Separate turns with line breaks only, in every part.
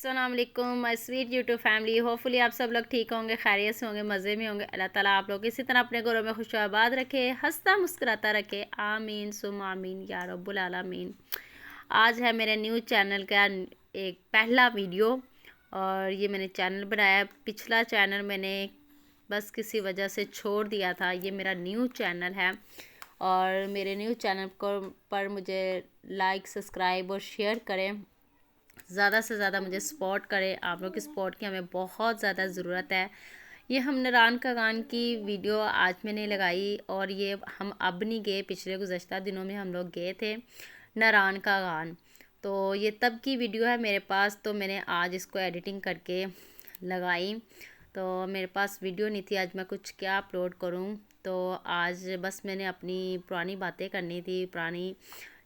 अस्सलाम वालेकुम my sweet YouTube family. Hopefully आप सब लोग ठीक होंगे, खैरियत से होंगे, मज़े में होंगे। अल्लाह ताला आप लोग इसी तरह अपने घरों में खुश आबाद रखे, हंसता मुस्कुराता रखे। आमीन सुम आमीन या रब्बुल आलमीन। आज है मेरे न्यूज़ चैनल का एक पहला वीडियो और ये मैंने चैनल बनाया। पिछला चैनल मैंने बस किसी वजह से छोड़ दिया था। ये मेरा न्यूज़ चैनल है और मेरे न्यूज़ चैनल को पर मुझे लाइक सब्सक्राइब और शेयर करें, ज़्यादा से ज़्यादा मुझे सपोर्ट करें। आप लोग की सपोर्ट की हमें बहुत ज़्यादा ज़रूरत है। ये हम नारान का गान की वीडियो आज मैंने लगाई और ये हम अब नहीं गए, पिछले गुज़श्ता दिनों में हम लोग गए थे नारान का गान। तो ये तब की वीडियो है मेरे पास, तो मैंने आज इसको एडिटिंग करके लगाई। तो मेरे पास वीडियो नहीं थी, आज मैं कुछ क्या अपलोड करूं। तो आज बस मैंने अपनी पुरानी बातें करनी थी। पुरानी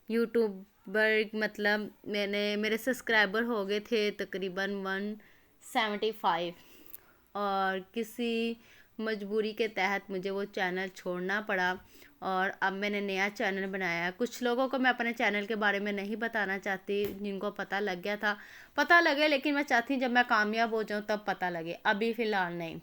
यूट्यूबर मतलब मेरे सब्सक्राइबर हो गए थे तकरीबन 175 और किसी मजबूरी के तहत मुझे वो चैनल छोड़ना पड़ा और अब मैंने नया चैनल बनाया। कुछ लोगों को मैं अपने चैनल के बारे में नहीं बताना चाहती, जिनको पता लग गया था पता लगे, लेकिन मैं चाहती हूँ जब मैं कामयाब हो जाऊँ तब पता लगे, अभी फ़िलहाल नहीं।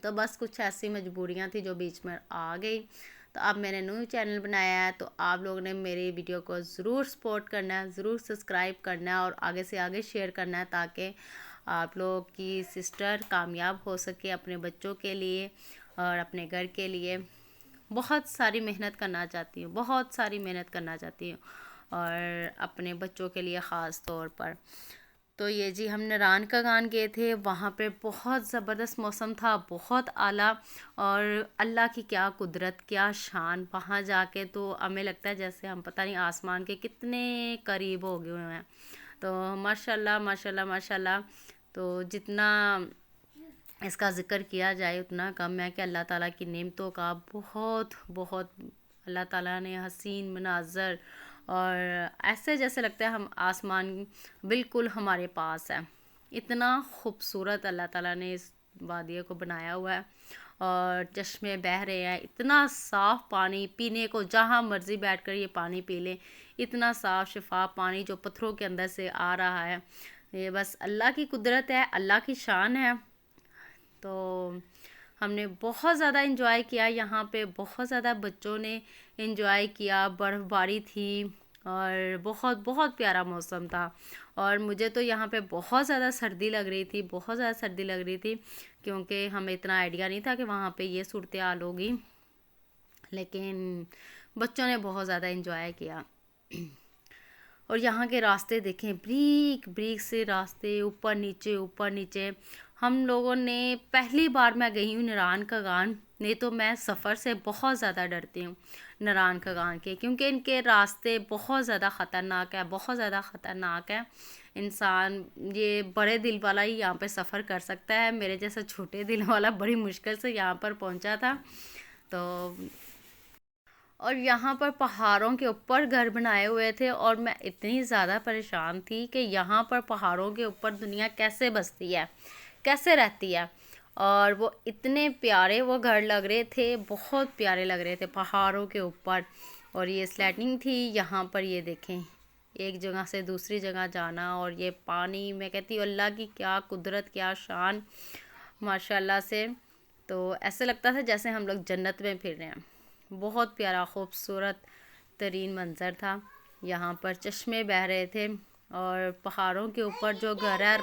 तो बस कुछ ऐसी मजबूरियाँ थी जो बीच में आ गई। तो अब मैंने न्यू चैनल बनाया है, तो आप लोगों ने मेरी वीडियो को ज़रूर सपोर्ट करना है, ज़रूर सब्सक्राइब करना है और आगे से आगे शेयर करना है, ताकि आप लोग की सिस्टर कामयाब हो सके अपने बच्चों के लिए और अपने घर के लिए। बहुत सारी मेहनत करना चाहती हूँ, बहुत सारी मेहनत करना चाहती हूँ और अपने बच्चों के लिए ख़ास तौर पर। तो ये जी हम नारान का गान गए थे, वहाँ पे बहुत ज़बरदस्त मौसम था, बहुत आला। और अल्लाह की क्या कुदरत, क्या शान। वहाँ जाके तो हमें लगता है जैसे हम पता नहीं आसमान के कितने करीब हो गए हुए हैं। तो माशाल्लाह माशाल्लाह माशाल्लाह। तो जितना इसका ज़िक्र किया जाए उतना कम है कि अल्लाह ताला की नेमतों का बहुत बहुत अल्लाह ताला ने हसीन मनाज़र और ऐसे जैसे लगता है हम आसमान बिल्कुल हमारे पास है। इतना खूबसूरत अल्लाह ताला ने इस वादिये को बनाया हुआ है और चश्मे बह रहे हैं। इतना साफ़ पानी पीने को, जहाँ मर्ज़ी बैठकर ये पानी पी लें। इतना साफ़ शफाफ पानी जो पत्थरों के अंदर से आ रहा है, ये बस अल्लाह की कुदरत है, अल्लाह की शान है। तो हमने बहुत ज़्यादा इंजॉय किया यहाँ पे, बहुत ज़्यादा बच्चों ने इंजॉय किया। बर्फ़बारी थी और बहुत बहुत प्यारा मौसम था। और मुझे तो यहाँ पे बहुत ज़्यादा सर्दी लग रही थी, बहुत ज़्यादा सर्दी लग रही थी, क्योंकि हमें इतना आइडिया नहीं था कि वहाँ पे ये सूरत हाल होगी। लेकिन बच्चों ने बहुत ज़्यादा इंजॉय किया। और यहाँ के रास्ते देखें, ब्रीक ब्रीक से रास्ते, ऊपर नीचे ऊपर नीचे। हम लोगों ने पहली बार मैं गई हूँ नारान का गान, नहीं तो मैं सफ़र से बहुत ज़्यादा डरती हूँ नारान का गान के, क्योंकि इनके रास्ते बहुत ज़्यादा ख़तरनाक है, बहुत ज़्यादा ख़तरनाक है। इंसान ये बड़े दिल वाला ही यहाँ पे सफ़र कर सकता है, मेरे जैसा छोटे दिल वाला बड़ी मुश्किल से यहाँ पर पहुँचा था। तो और यहाँ पर पहाड़ों के ऊपर घर बनाए हुए थे और मैं इतनी ज़्यादा परेशान थी कि यहाँ पर पहाड़ों के ऊपर दुनिया कैसे बसती है, कैसे रहती है। और वो इतने प्यारे वो घर लग रहे थे, बहुत प्यारे लग रहे थे पहाड़ों के ऊपर। और ये स्लाइडिंग थी यहाँ पर, ये देखें, एक जगह से दूसरी जगह जाना। और ये पानी, मैं कहती हूँ अल्लाह की क्या कुदरत, क्या शान माशाल्लाह से। तो ऐसे लगता था जैसे हम लोग जन्नत में फिर रहे हैं। बहुत प्यारा खूबसूरत तरीन मंज़र था। यहाँ पर चश्मे बह रहे थे और पहाड़ों के ऊपर जो घर है,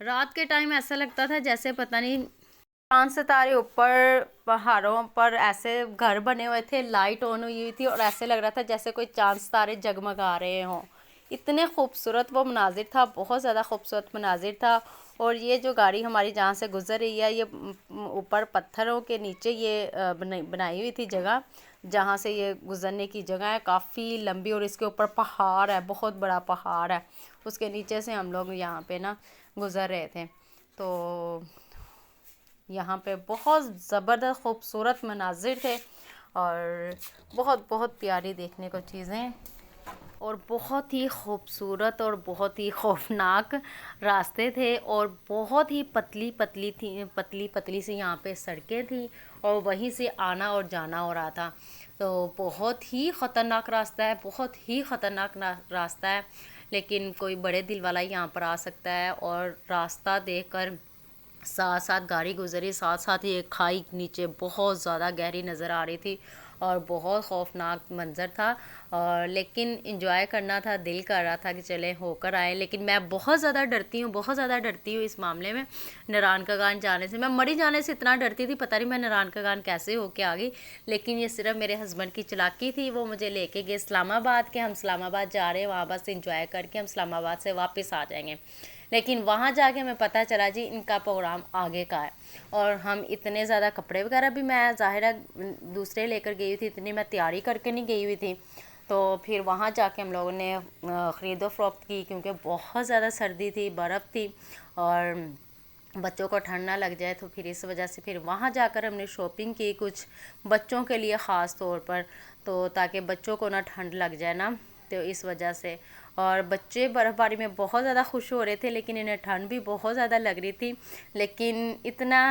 रात के टाइम ऐसा लगता था जैसे पता नहीं चांद सितारे ऊपर पहाड़ों पर ऐसे घर बने हुए थे, लाइट ऑन हुई हुई थी और ऐसे लग रहा था जैसे कोई चांद सितारे जगमगा रहे हों। इतने खूबसूरत वो मनाजिर था, बहुत ज़्यादा खूबसूरत मनाजिर था। और ये जो गाड़ी हमारी जहाँ से गुज़र रही है, ये ऊपर पत्थरों के नीचे ये बनाई हुई थी जगह, जहाँ से ये गुज़रने की जगह है काफ़ी लंबी। और इसके ऊपर पहाड़ है, बहुत बड़ा पहाड़ है, उसके नीचे से हम लोग यहाँ पे ना गुज़र रहे थे। तो यहाँ पे बहुत ज़बरदस्त खूबसूरत मनाजिर थे और बहुत बहुत प्यारी देखने को चीज़ें और बहुत ही खूबसूरत और बहुत ही खौफनाक रास्ते थे। और बहुत ही पतली पतली थी, पतली पतली सी यहाँ पे सड़कें थी और वहीं से आना और जाना हो रहा था। तो बहुत ही ख़तरनाक रास्ता है, बहुत ही ख़तरनाक रास्ता है। लेकिन कोई बड़े दिल वाला ही यहाँ पर आ सकता है। और रास्ता देखकर साथ साथ गाड़ी गुजरी, साथ साथ ही एक खाई नीचे बहुत ज़्यादा गहरी नज़र आ रही थी और बहुत खौफनाक मंज़र था। और लेकिन इंजॉय करना था, दिल कर रहा था कि चले होकर आए। लेकिन मैं बहुत ज़्यादा डरती हूँ, बहुत ज़्यादा डरती हूँ इस मामले में। नारायण का गान जाने से, मैं मरी जाने से इतना डरती थी, पता नहीं मैं नारायण का गान कैसे होके आ गई। लेकिन ये सिर्फ मेरे हस्बैंड की चालाकी थी, वो मुझे लेके गए इस्लामाबाद के। हम इस्लामाबाद जा रहे हैं, वहाँ बस इंजॉय करके हम इस्लामाबाद से वापस आ जाएंगे। लेकिन वहाँ जाके हमें पता चला जी इनका प्रोग्राम आगे का है। और हम इतने ज़्यादा कपड़े वगैरह भी मैं ज़ाहिर है दूसरे लेकर गई हुई थी, इतनी मैं तैयारी करके नहीं गई हुई थी। तो फिर वहाँ जाके हम लोगों ने ख़रीदो फ़रोख्त की, क्योंकि बहुत ज़्यादा सर्दी थी, बर्फ़ थी और बच्चों को ठंड ना लग जाए। तो फिर इस वजह से फिर वहाँ जाकर हमने शॉपिंग की कुछ बच्चों के लिए ख़ास तौर पर, तो ताकि बच्चों को ना ठंड लग जाए ना, तो इस वजह से। और बच्चे बर्फ़बारी में बहुत ज़्यादा खुश हो रहे थे, लेकिन इन्हें ठंड भी बहुत ज़्यादा लग रही थी। लेकिन इतना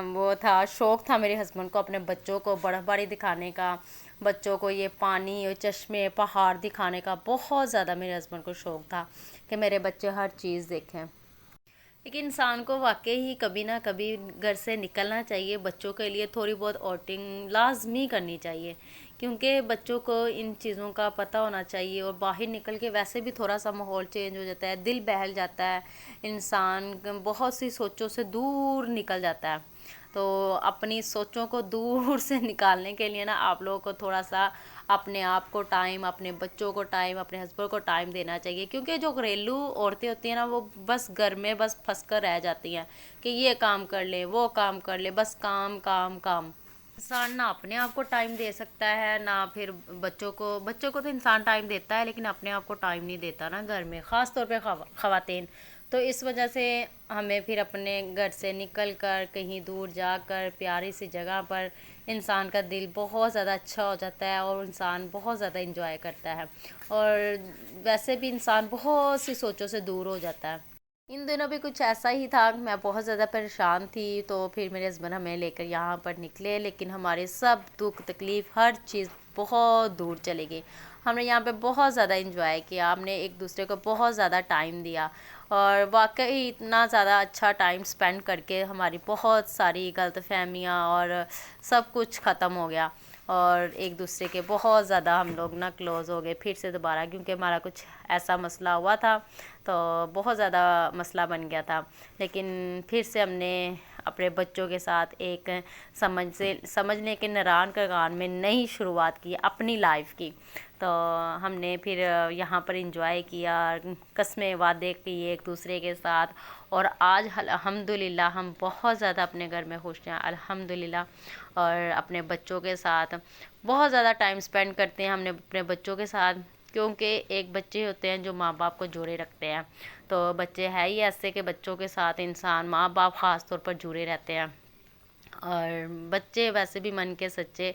वो था, शौक़ था मेरे हस्बैंड को अपने बच्चों को बर्फ़बारी दिखाने का, बच्चों को ये पानी और चश्मे पहाड़ दिखाने का बहुत ज़्यादा मेरे हस्बैंड को शौक़ था कि मेरे बच्चे हर चीज़ देखें। लेकिन इंसान को वाकई ही कभी ना कभी घर से निकलना चाहिए, बच्चों के लिए थोड़ी बहुत आउटिंग लाजमी करनी चाहिए, क्योंकि बच्चों को इन चीज़ों का पता होना चाहिए। और बाहर निकल के वैसे भी थोड़ा सा माहौल चेंज हो जाता है, दिल बहल जाता है, इंसान बहुत सी सोचों से दूर निकल जाता है। तो अपनी सोचों को दूर से निकालने के लिए ना आप लोगों को थोड़ा सा अपने आप को टाइम, अपने बच्चों को टाइम, अपने हस्बैंड को टाइम देना चाहिए। क्योंकि जो घरेलू औरतें होती हैं ना, वो बस घर में बस फंस कर रह जाती हैं कि ये काम कर ले, वो काम कर ले, बस काम काम काम। इंसान ना अपने आप को टाइम दे सकता है ना फिर बच्चों को तो इंसान टाइम देता है, लेकिन अपने आप को टाइम नहीं देता ना घर में, ख़ास तौर पे ख़वातीन। तो इस वजह से हमें फिर अपने घर से निकल कर कहीं दूर जाकर प्यारी सी जगह पर इंसान का दिल बहुत ज़्यादा अच्छा हो जाता है और इंसान बहुत ज़्यादा इंजॉय करता है। और वैसे भी इंसान बहुत सी सोचों से दूर हो जाता है। इन दिनों भी कुछ ऐसा ही था, मैं बहुत ज़्यादा परेशान थी। तो फिर मेरे हस्बैंड हमें लेकर यहाँ पर निकले, लेकिन हमारे सब दुख तकलीफ़ हर चीज़ बहुत दूर चली गई। हमने यहाँ पे बहुत ज़्यादा इंजॉय किया, हमने एक दूसरे को बहुत ज़्यादा टाइम दिया और वाकई इतना ज़्यादा अच्छा टाइम स्पेंड करके हमारी बहुत सारी गलतफहमियाँ और सब कुछ ख़त्म हो गया। और एक दूसरे के बहुत ज़्यादा हम लोग ना क्लोज़ हो गए फिर से दोबारा, क्योंकि हमारा कुछ ऐसा मसला हुआ था, तो बहुत ज़्यादा मसला बन गया था। लेकिन फिर से हमने अपने बच्चों के साथ एक समझने के नारायण का गान में नई शुरुआत की अपनी लाइफ की। तो हमने फिर यहाँ पर इंजॉय किया, कस्में वादे किए एक दूसरे के साथ। और आज अल्हम्दुलिल्लाह हम बहुत ज़्यादा अपने घर में खुश हैं अल्हम्दुलिल्लाह। और अपने बच्चों के साथ बहुत ज़्यादा टाइम स्पेंड करते हैं हमने अपने बच्चों के साथ, क्योंकि एक बच्चे होते हैं जो माँ बाप को जोड़े रखते हैं। तो बच्चे हैं ही ऐसे कि बच्चों के साथ इंसान माँ बाप ख़ास तौर पर जुड़े रहते हैं। और बच्चे वैसे भी मन के सच्चे।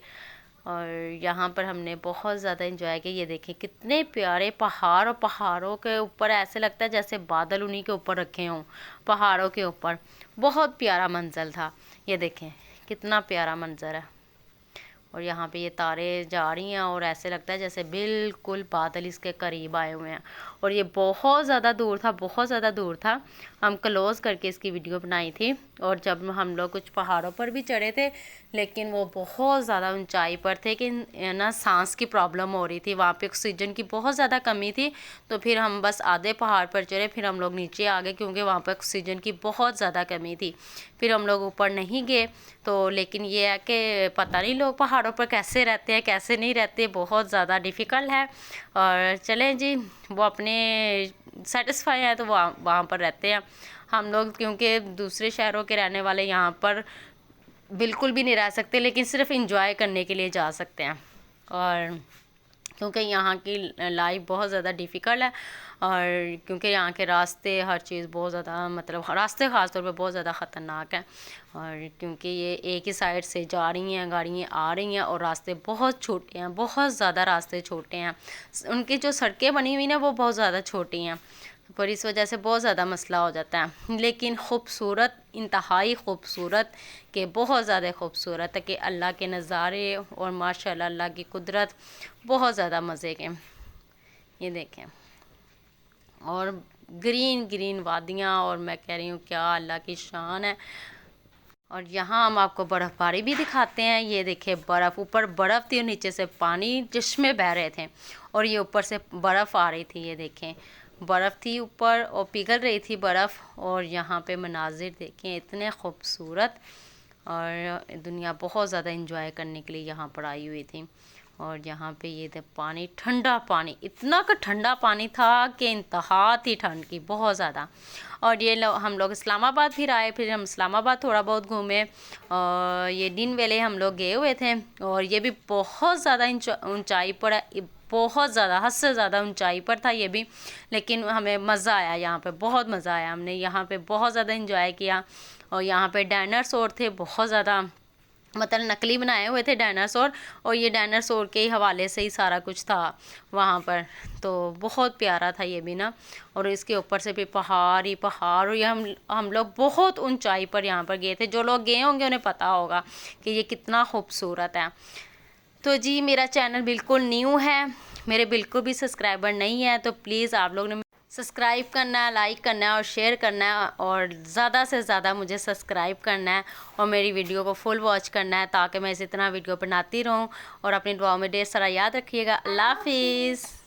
और यहाँ पर हमने बहुत ज़्यादा इंजॉय किया। ये देखें कितने प्यारे पहाड़, और पहाड़ों के ऊपर ऐसे लगता है जैसे बादल उन्हीं के ऊपर रखे हों, पहाड़ों के ऊपर। बहुत प्यारा मंजर था, ये देखें कितना प्यारा मंजर है। और यहाँ पे ये तारे जा रही हैं और ऐसे लगता है जैसे बिल्कुल बादल इसके करीब आए हुए हैं। और ये बहुत ज़्यादा दूर था, बहुत ज़्यादा दूर था। हम क्लोज़ करके इसकी वीडियो बनाई थी। और जब हम लोग कुछ पहाड़ों पर भी चढ़े थे, लेकिन वो बहुत ज़्यादा ऊंचाई पर थे कि ना सांस की प्रॉब्लम हो रही थी, वहाँ पे ऑक्सीजन की बहुत ज़्यादा कमी थी। तो फिर हम बस आधे पहाड़ पर चढ़े, फिर हम लोग नीचे आ गए क्योंकि वहाँ पर ऑक्सीजन की बहुत ज़्यादा कमी थी। फिर हम लोग ऊपर नहीं गए। तो लेकिन ये है कि पता नहीं लोग पहाड़ों पर कैसे रहते हैं, कैसे नहीं रहते, बहुत ज़्यादा डिफ़िकल्ट है। और चलें जी, वो अपने सेटिस्फाई है तो वहाँ वहाँ पर रहते हैं। हम लोग क्योंकि दूसरे शहरों के रहने वाले यहाँ पर बिल्कुल भी नहीं रह सकते, लेकिन सिर्फ इंजॉय करने के लिए जा सकते हैं। और क्योंकि यहाँ की लाइफ बहुत ज़्यादा डिफ़िकल्ट है। और क्योंकि यहाँ के रास्ते हर चीज़ बहुत ज़्यादा, मतलब रास्ते ख़ास तौर पे बहुत ज़्यादा ख़तरनाक हैं। और क्योंकि ये एक ही साइड से जा रही हैं गाड़ियाँ, आ रही हैं, और रास्ते बहुत छोटे हैं, बहुत ज़्यादा रास्ते छोटे हैं। उनकी जो सड़कें बनी हुई ना वो बहुत ज़्यादा छोटी हैं, पर इस वजह से बहुत ज़्यादा मसला हो जाता है। लेकिन खूबसूरत, इंतहाई खूबसूरत, के बहुत ज़्यादा खूबसूरत है कि अल्लाह के नज़ारे और माशाल्लाह अल्लाह की कुदरत बहुत ज़्यादा मज़े के। ये देखें और ग्रीन ग्रीन वादियाँ, और मैं कह रही हूँ क्या अल्लाह की शान है। और यहाँ हम आपको बर्फ़बारी भी दिखाते हैं। ये देखिए बर्फ़, ऊपर बर्फ़ थी और नीचे से पानी चश्मे बह रहे थे, और ये ऊपर से बर्फ़ आ रही थी। ये देखें बर्फ़ थी ऊपर और पिघल रही थी बर्फ़। और यहाँ पे मनाजिर देखें इतने खूबसूरत, और दुनिया बहुत ज़्यादा इंजॉय करने के लिए यहाँ पर आई हुई थी। और यहाँ पे ये थे पानी, ठंडा पानी, इतना का ठंडा पानी था कि इंतहा थी ठंड की, बहुत ज़्यादा। और ये हम लोग इस्लामाबाद फिर आए, फिर हम इस्लामाबाद थोड़ा बहुत घूमे, और ये दिन वेले हम लोग गए हुए थे। और ये भी बहुत ज़्यादा ऊंचाई पर है, बहुत ज़्यादा, हद से ज़्यादा ऊंचाई पर था ये भी, लेकिन हमें मज़ा आया यहाँ पे, बहुत मज़ा आया। हमने यहाँ पे बहुत ज़्यादा इंजॉय किया। और यहाँ पे डायनासोर थे बहुत ज़्यादा, मतलब नकली बनाए हुए थे डायनासोर, और ये डायनासोर के ही हवाले से ही सारा कुछ था वहाँ पर। तो बहुत प्यारा था ये भी ना। और इसके ऊपर से भी पहाड़ ही पहाड़, और ये हम लोग बहुत ऊंचाई पर यहाँ पर गए थे। जो लोग गए होंगे उन्हें पता होगा कि ये कितना खूबसूरत है। तो जी मेरा चैनल बिल्कुल न्यू है, मेरे बिल्कुल भी सब्सक्राइबर नहीं है, तो प्लीज़ आप लोग ने सब्सक्राइब करना है, लाइक करना है और शेयर करना है, और ज़्यादा से ज़्यादा मुझे सब्सक्राइब करना है और मेरी वीडियो को फुल वॉच करना है, ताकि मैं इसी तरह वीडियो बनाती रहूं। और अपनी दुआओं में ढेर सारा याद रखिएगा। अल्लाह हाफिज़।